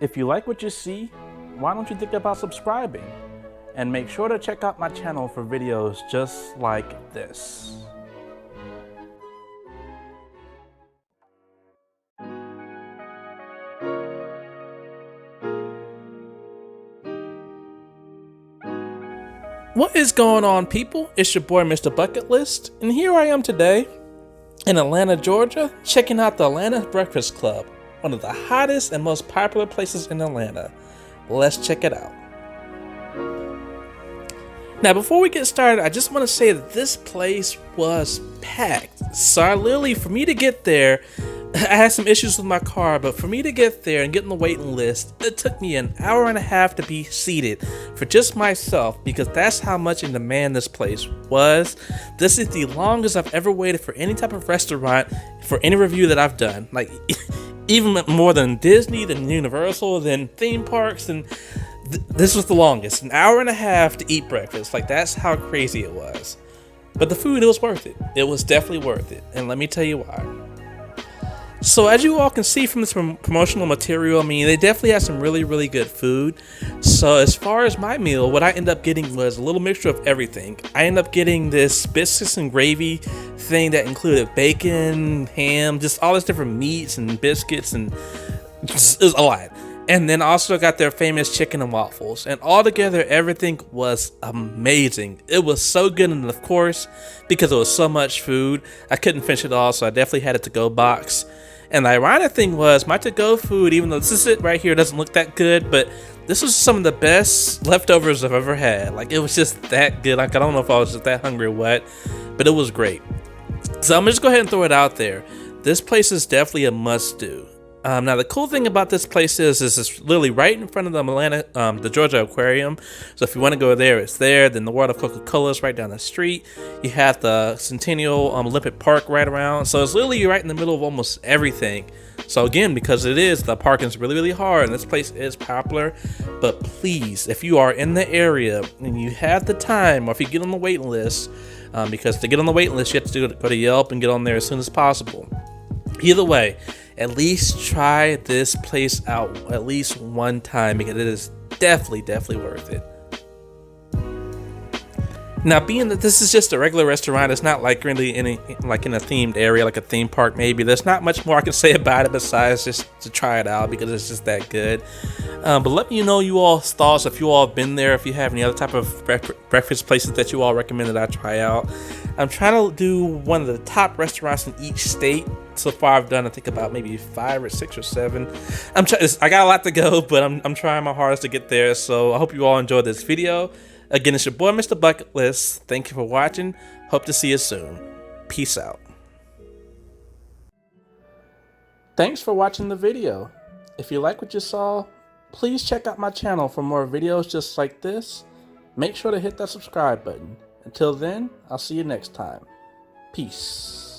If you like what you see, why don't you think about subscribing? And make sure to check out my channel for videos just like this. What is going on, people? It's your boy MrBucketlist, and here I am today in Atlanta, Georgia, checking out the Atlanta Breakfast Club, one of the hottest and most popular places in Atlanta. Let's check it out. Now, before we get started, I just want to say that this place was packed. So literally, for me to get there, I had some issues with my car, but for me to get there and get on the waiting list, it took me an hour and a half to be seated for just myself, because that's how much in demand this place was. This is the longest I've ever waited for any type of restaurant for any review that I've done. Like, even more than Disney, than Universal, than theme parks, and this was the longest. An hour and a half to eat breakfast. Like, that's how crazy it was. But the food, it was worth it. It was definitely worth it. And let me tell you why. So as you all can see from this promotional material, I mean, they definitely have some really good food. So as far as my meal, what I ended up getting was a little mixture of everything. I ended up getting this biscuits and gravy thing that included bacon, ham, just all these different meats and biscuits, and it was a lot. And then also got their famous chicken and waffles, and altogether everything was amazing. It was so good, and of course, because it was so much food, I couldn't finish it all, so I definitely had a to-go box. And the ironic thing was, my to-go food, even though this is it right here, doesn't look that good, but this was some of the best leftovers I've ever had. Like, it was just that good. Like, I don't know if I was just that hungry or what, but it was great. So I'm gonna just go ahead and throw it out there. This place is definitely a must-do. Now the cool thing about this place is it's literally right in front of the Georgia Aquarium. So if you want to go there, it's there. Then the World of Coca-Cola is right down the street. You have the Centennial Olympic Park right around. So it's literally right in the middle of almost everything. So again, because the parking is really hard, and this place is popular. But please, if you are in the area and you have the time, or if you get on the waiting list, because to get on the waiting list, you have to go to Yelp and get on there as soon as possible. Either way, at least try this place out at least one time, because it is definitely worth it. Now, being that this is just a regular restaurant, it's not like really in a themed area, like a theme park maybe. There's not much more I can say about it besides just to try it out, because it's just that good. But let me know you all's thoughts, if you all have been there, if you have any other type of breakfast places that you all recommend that I try out. I'm trying to do one of the top restaurants in each state. So far I've done, I think, about maybe 5 or 6 or 7. I got a lot to go, but I'm trying my hardest to get there. So I hope you all enjoyed this video. Again, it's your boy MrBucketlist. Thank you for watching. Hope to see you soon. Peace out. Thanks for watching the video. If you like what you saw, please check out my channel for more videos just like this. Make sure to hit that subscribe button. Until then, I'll see you next time. Peace.